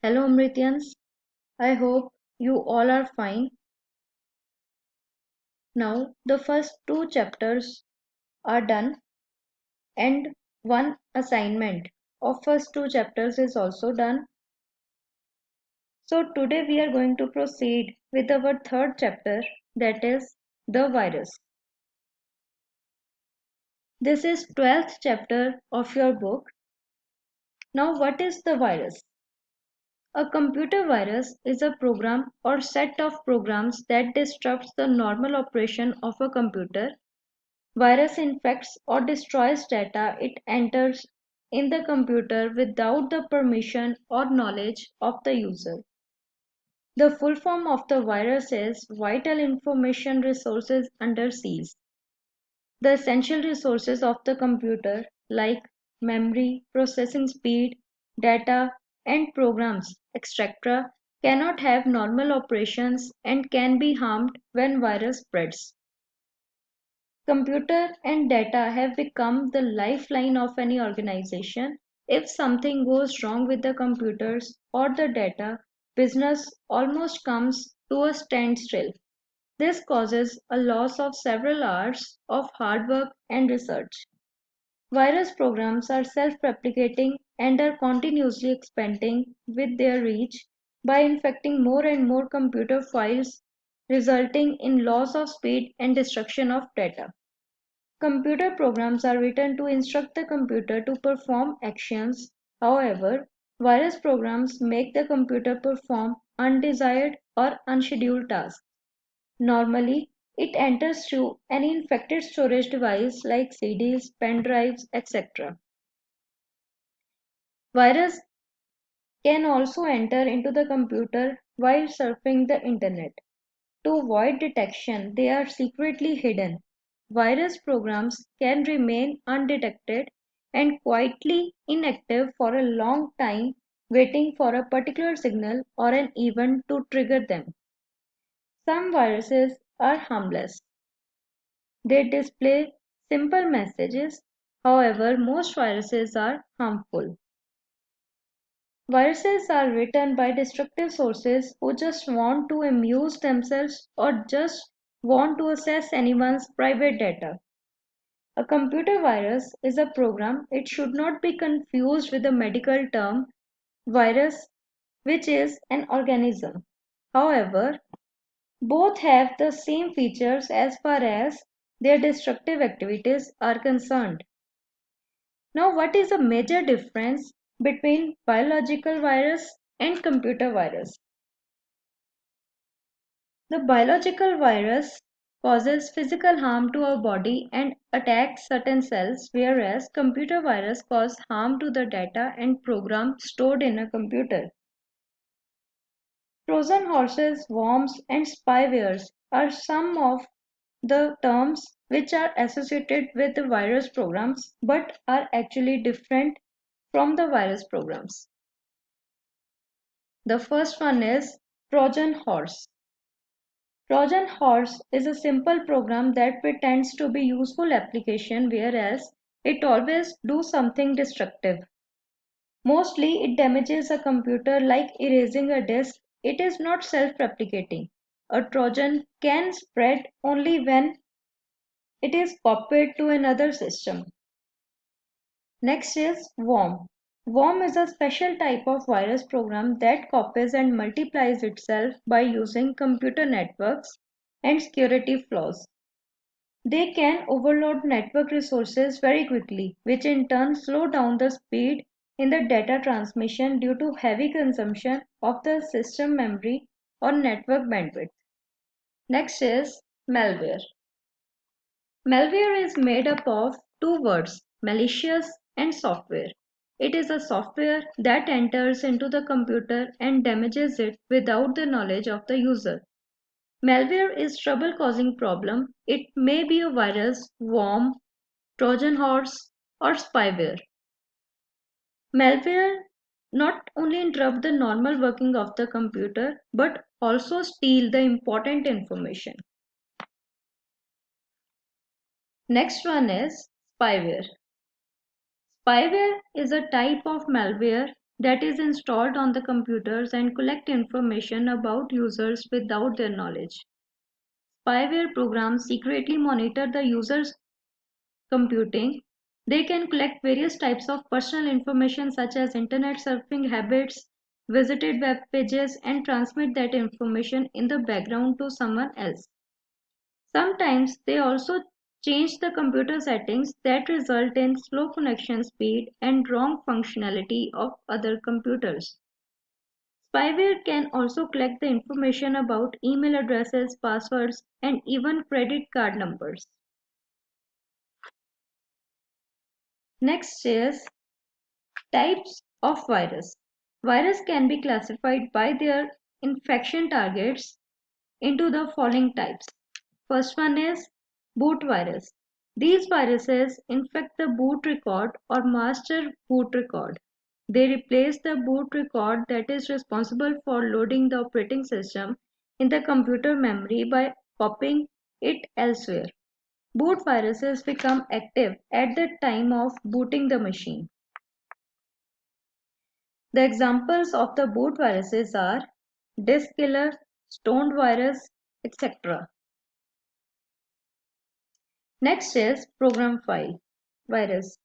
Hello, Amritians. I hope you all are fine. Now, the first two chapters are done, and one assignment of first two chapters is also done. So, today we are going to proceed with our third chapter, that is the virus. This is 12th chapter of your book. Now, what is the virus? A computer virus is a program or set of programs that disrupts the normal operation of a computer. Virus infects or destroys data it enters in the computer without the permission or knowledge of the user. The full form of the virus is Vital Information Resources Under Siege. The essential resources of the computer, like memory, processing speed, data, and programs, etc., cannot have normal operations and can be harmed when virus spreads. Computer and data have become the lifeline of any organization. If something goes wrong with the computers or the data, business almost comes to a standstill. This causes a loss of several hours of hard work and research. Virus programs are self-replicating and are continuously expanding with their reach by infecting more and more computer files, resulting in loss of speed and destruction of data. Computer programs are written to instruct the computer to perform actions. However, virus programs make the computer perform undesired or unscheduled tasks. Normally, it enters through any infected storage device like CDs, pen drives, etc. Virus can also enter into the computer while surfing the internet. To avoid detection, they are secretly hidden. Virus programs can remain undetected and quietly inactive for a long time, waiting for a particular signal or an event to trigger them. Some viruses are harmless. They display simple messages. However, most viruses are harmful. Viruses are written by destructive sources who just want to amuse themselves or just want to access anyone's private data. A computer virus is a program. It should not be confused with the medical term virus, which is an organism. However, both have the same features as far as their destructive activities are concerned. Now, what is the major difference between biological virus and computer virus? The biological virus causes physical harm to our body and attacks certain cells, whereas computer virus cause harm to the data and program stored in a computer. Trojan horses, worms, and spywares are some of the terms which are associated with the virus programs but are actually different from the virus programs. The first one is Trojan horse. Trojan horse is a simple program that pretends to be useful application whereas it always do something destructive. Mostly it damages a computer like erasing a disk. It is not self-replicating. A Trojan can spread only when it is copied to another system. Next is worm. Worm is a special type of virus program that copies and multiplies itself by using computer networks and security flaws. They can overload network resources very quickly, which in turn slow down the speed in the data transmission due to heavy consumption of the system memory or network bandwidth. Next is malware. Malware is made up of two words, malicious and software. It is a software that enters into the computer and damages it without the knowledge of the user. Malware is trouble-causing problem. It may be a virus, worm, Trojan horse, or spyware. Malware not only interrupt the normal working of the computer but also steal the important information. Next one is spyware. Spyware is a type of malware that is installed on the computers and collect information about users without their knowledge. Spyware programs secretly monitor the user's computing. They can collect various types of personal information such as internet surfing habits, visited web pages, and transmit that information in the background to someone else. Sometimes they also change the computer settings that result in slow connection speed and wrong functionality of other computers. Spyware can also collect the information about email addresses, passwords, and even credit card numbers. Next is types of virus. Virus can be classified by their infection targets into the following types. First one is boot virus. These viruses infect the boot record or master boot record. They replace the boot record that is responsible for loading the operating system in the computer memory by copying it elsewhere. Boot viruses become active at the time of booting the machine. The examples of the boot viruses are disk killer, stoned virus, etc. Next is program file virus.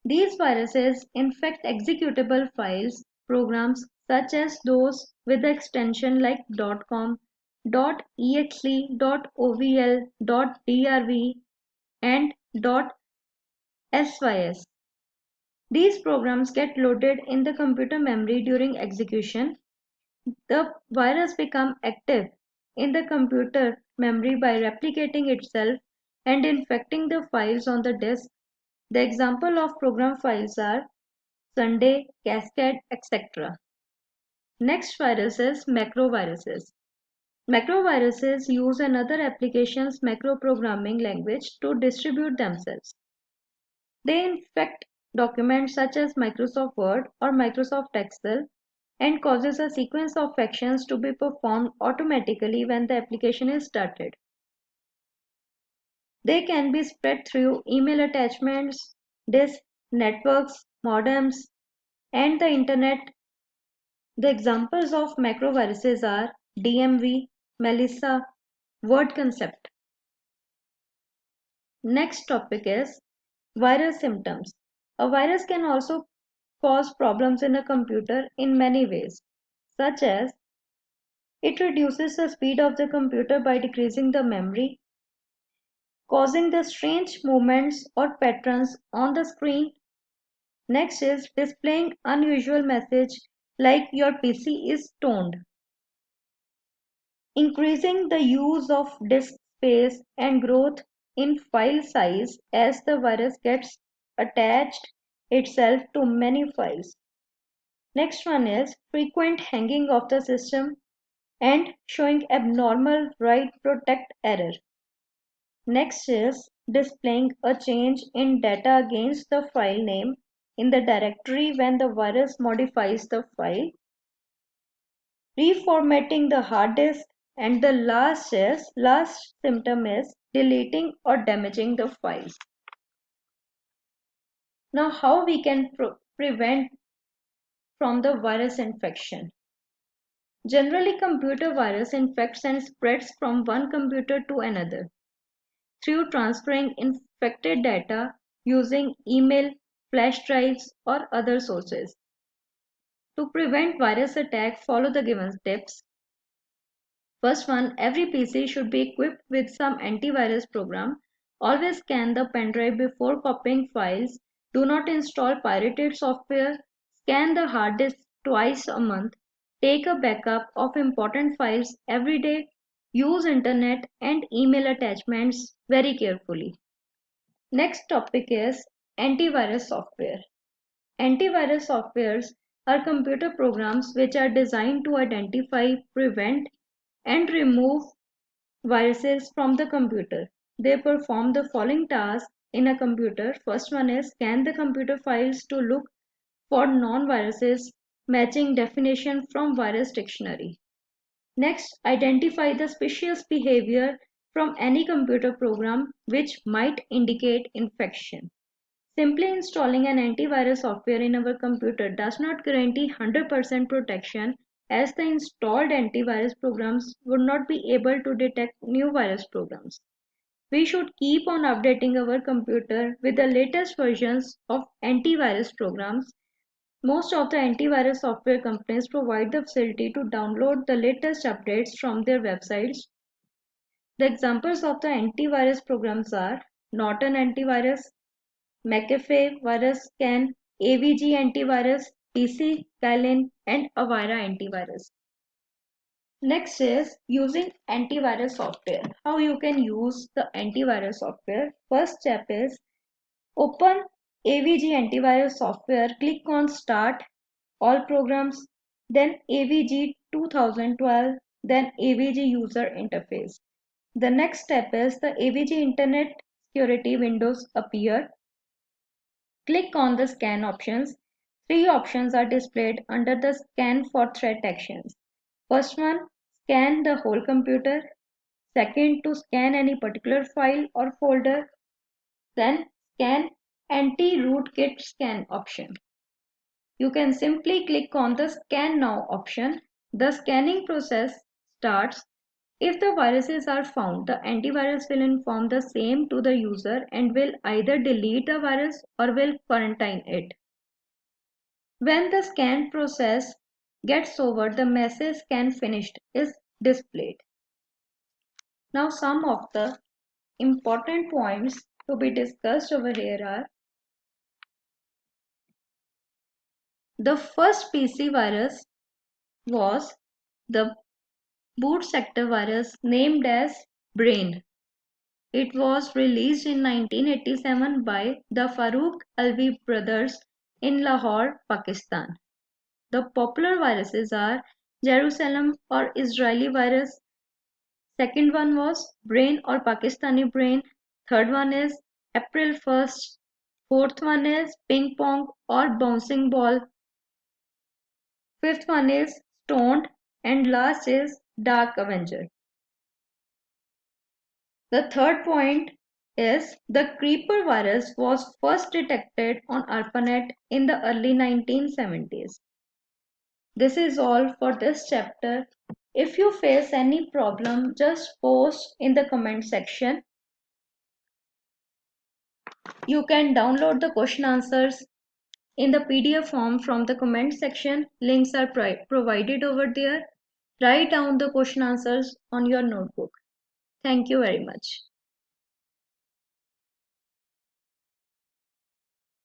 These viruses infect executable files, programs such as those with the extension like .com, .exe, .ovl, .drv, and .sys. These programs get loaded in the computer memory during execution. The virus becomes active in the computer memory by replicating itself and infecting the files on the disk. The example of program files are Sunday, Cascade, etc. Next virus is macroviruses. Macroviruses use another application's macro programming language to distribute themselves. They infect documents such as Microsoft Word or Microsoft Excel and causes a sequence of actions to be performed automatically when the application is started. They can be spread through email attachments, disks, networks, modems, and the internet. The examples of macroviruses are DMV, Melissa, word concept. Next topic is virus symptoms. A virus can also cause problems in a computer in many ways, such as it reduces the speed of the computer by decreasing the memory, causing the strange movements or patterns on the screen. Next is displaying unusual message like your PC is stoned. Increasing the use of disk space and growth in file size as the virus gets attached itself to many files. Next one is frequent hanging of the system and showing abnormal write protect error. Next is displaying a change in data against the file name in the directory when the virus modifies the file. Reformatting the hard disk, and the last symptom is deleting or damaging the files. Now how we can prevent from the virus infection. Generally computer virus infects and spreads from one computer to another through transferring infected data using email, flash drives, or other sources. To prevent virus attack, follow the given tips. First one, every PC should be equipped with some antivirus program. Always scan the pen drive before copying files. Do not install pirated software. Scan the hard disk twice a month. Take a backup of important files every day. Use internet and email attachments very carefully. Next topic is antivirus software. Antivirus softwares are computer programs which are designed to identify, prevent, and remove viruses from the computer. They perform the following tasks in a computer. First one is scan the computer files to look for non-viruses matching definition from virus dictionary. Next, identify the suspicious behavior from any computer program which might indicate infection. Simply installing an antivirus software in our computer does not guarantee 100% protection, as the installed antivirus programs would not be able to detect new virus programs. We should keep on updating our computer with the latest versions of antivirus programs. Most of the antivirus software companies provide the facility to download the latest updates from their websites. The examples of the antivirus programs are Norton Antivirus, McAfee Virus Scan, AVG Antivirus, PC Kylin, and Avira Antivirus. Next is using antivirus software. How you can use the antivirus software. First step is open AVG antivirus software, click on Start, All Programs, then AVG 2012, then AVG User Interface. The next step is the AVG Internet Security windows appear. Click on the scan options. Three options are displayed under the scan for threat actions. First one, scan the whole computer. Second, to scan any particular file or folder. Then scan anti-rootkit scan option. You can simply click on the scan now option. The scanning process starts. If the viruses are found, the antivirus will inform the same to the user and will either delete the virus or will quarantine it. When the scan process gets over, the message scan finished is displayed. Now some of the important points to be discussed over here are the first PC virus was the boot sector virus named as Brain. It was released in 1987 by the Farooq Alvi brothers in Lahore, Pakistan. The popular viruses are Jerusalem or Israeli virus. Second one was Brain or Pakistani Brain. Third one is April 1st. Fourth one is Ping Pong or Bouncing Ball. Fifth one is Stoned. And last is Dark Avenger. The third point is the Creeper virus was first detected on ARPANET in the early 1970s. This is all for this chapter. If you face any problem, just post in the comment section. You can download the question answers in the PDF form from the comment section. Links are provided over there. Write down the question answers on your notebook. Thank you very much.